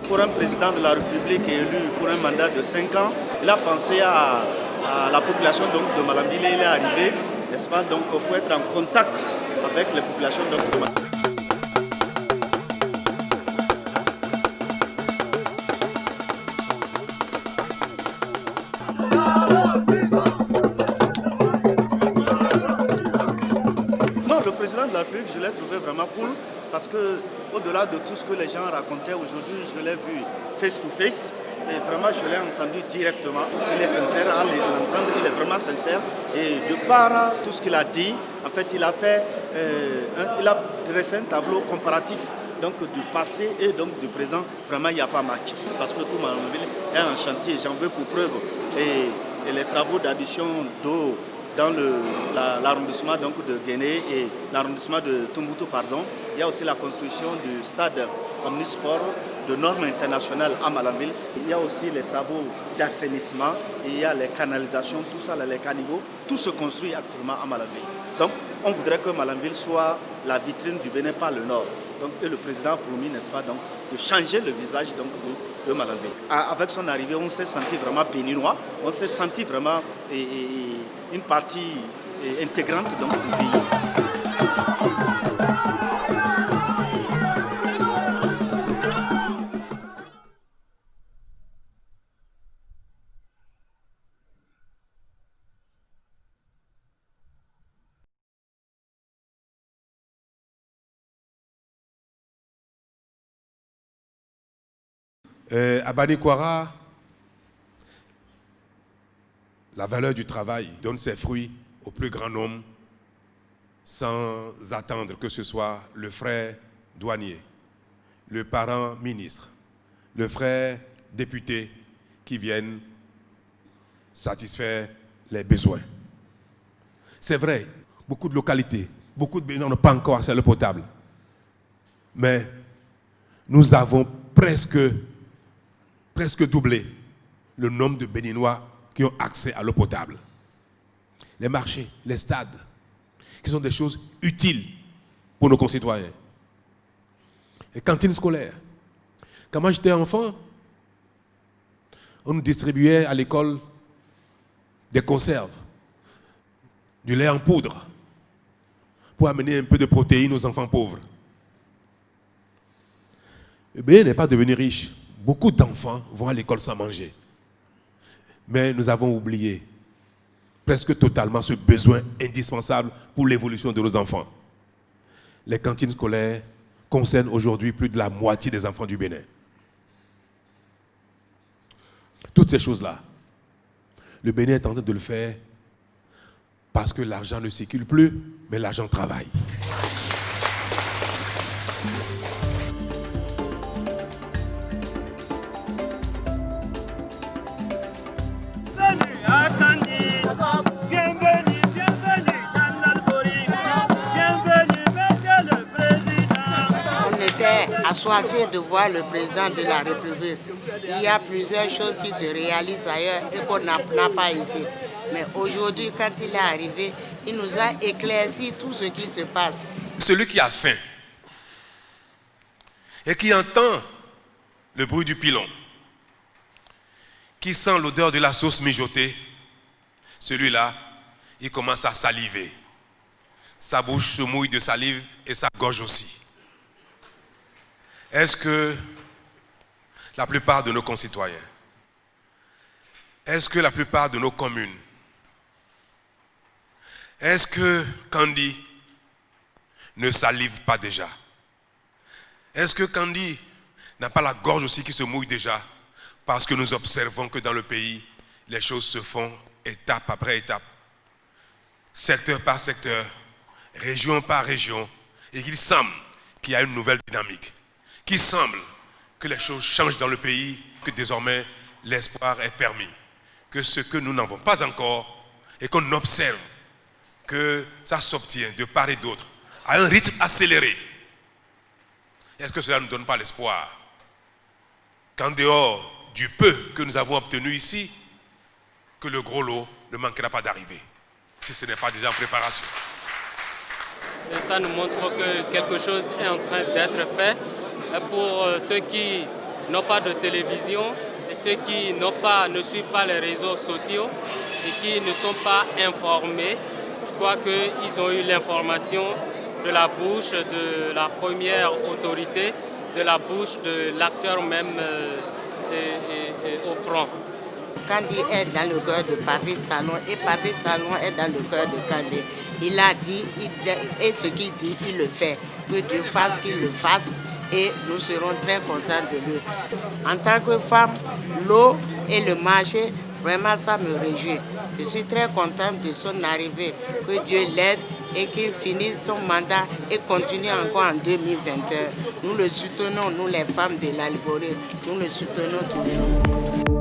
Pour un président de la République élu pour un mandat de 5 ans, il a pensé à la population donc, de Malambile. Il est arrivé, n'est-ce pas, donc, pour être en contact avec les populations donc, de Malambile. Non, le président de la République, je l'ai trouvé vraiment cool parce que au-delà de tout ce que les gens racontaient aujourd'hui, je l'ai vu face to face et vraiment je l'ai entendu directement. Il est sincère, à l'entendre, il est vraiment sincère et de par tout ce qu'il a dit, en fait, il a dressé un tableau comparatif donc du passé et donc du présent. Vraiment, il n'y a pas match parce que tout Malambile est en chantier, j'en veux pour preuve et les travaux d'addition d'eau dans l'arrondissement de Guéné et l'arrondissement de Tombouctou, pardon. Il y a aussi la construction du stade omnisport de normes internationales à Malambile. Il y a aussi les travaux d'assainissement, il y a les canalisations, tout ça, les caniveaux. Tout se construit actuellement à Malambile. Donc, on voudrait que Malambile soit la vitrine du Bénin par le nord. Donc, et le président a promis, n'est-ce pas, donc, de changer le visage donc, de Malambile. Avec son arrivée, on s'est senti vraiment béninois, on s'est senti vraiment une partie intégrante donc, du pays. À Banikwara, la valeur du travail donne ses fruits au plus grand nombre sans attendre que ce soit le frère douanier, le parent ministre, le frère député qui viennent satisfaire les besoins. C'est vrai, beaucoup de localités, beaucoup de Béninois n'ont pas encore accès à l'eau potable. Mais nous avons presque doublé le nombre de Béninois qui ont accès à l'eau potable. Les marchés, les stades, qui sont des choses utiles pour nos concitoyens. Les cantines scolaires. Quand moi j'étais enfant, on nous distribuait à l'école des conserves, du lait en poudre, pour amener un peu de protéines aux enfants pauvres. Le Bénin n'est pas devenu riche. Beaucoup d'enfants vont à l'école sans manger. Mais nous avons oublié presque totalement ce besoin indispensable pour l'évolution de nos enfants. Les cantines scolaires concernent aujourd'hui plus de la moitié des enfants du Bénin. Toutes ces choses-là, le Bénin est en train de le faire parce que l'argent ne circule plus, mais l'argent travaille. Assoiffé de voir le président de la République. Il y a plusieurs choses qui se réalisent ailleurs et qu'on n'a pas ici. Mais aujourd'hui, quand il est arrivé, il nous a éclairci tout ce qui se passe. Celui qui a faim et qui entend le bruit du pilon, qui sent l'odeur de la sauce mijotée, celui-là, il commence à saliver. Sa bouche se mouille de salive et sa gorge aussi. Est-ce que la plupart de nos concitoyens, est-ce que la plupart de nos communes, est-ce que Kandi ne salive pas déjà? Est-ce que Kandi n'a pas la gorge aussi qui se mouille déjà? Parce que nous observons que dans le pays, les choses se font étape après étape, secteur par secteur, région par région, et qu'il semble qu'il y a une nouvelle dynamique. Qu'il semble que les choses changent dans le pays, que désormais l'espoir est permis. Que ce que nous n'avons pas encore et qu'on observe que ça s'obtient de part et d'autre à un rythme accéléré. Est-ce que cela ne nous donne pas l'espoir qu'en dehors du peu que nous avons obtenu ici, que le gros lot ne manquera pas d'arriver, si ce n'est pas déjà en préparation? Et ça nous montre que quelque chose est en train d'être fait pour ceux qui n'ont pas de télévision et ceux qui ne suivent pas les réseaux sociaux et qui ne sont pas informés. Je crois qu'ils ont eu l'information de la bouche de la première autorité, de la bouche de l'acteur même au front. Kandé est dans le cœur de Patrice Talon et Patrice Talon est dans le cœur de Kandé. Il a dit, et ce qu'il dit, il le fait. Que Dieu fasse qu'il le fasse et nous serons très contents de lui. En tant que femme, l'eau et le marché, vraiment ça me réjouit. Je suis très contente de son arrivée, que Dieu l'aide et qu'il finisse son mandat et continue encore en 2021. Nous le soutenons, nous les femmes de l'Algorithme, nous le soutenons toujours.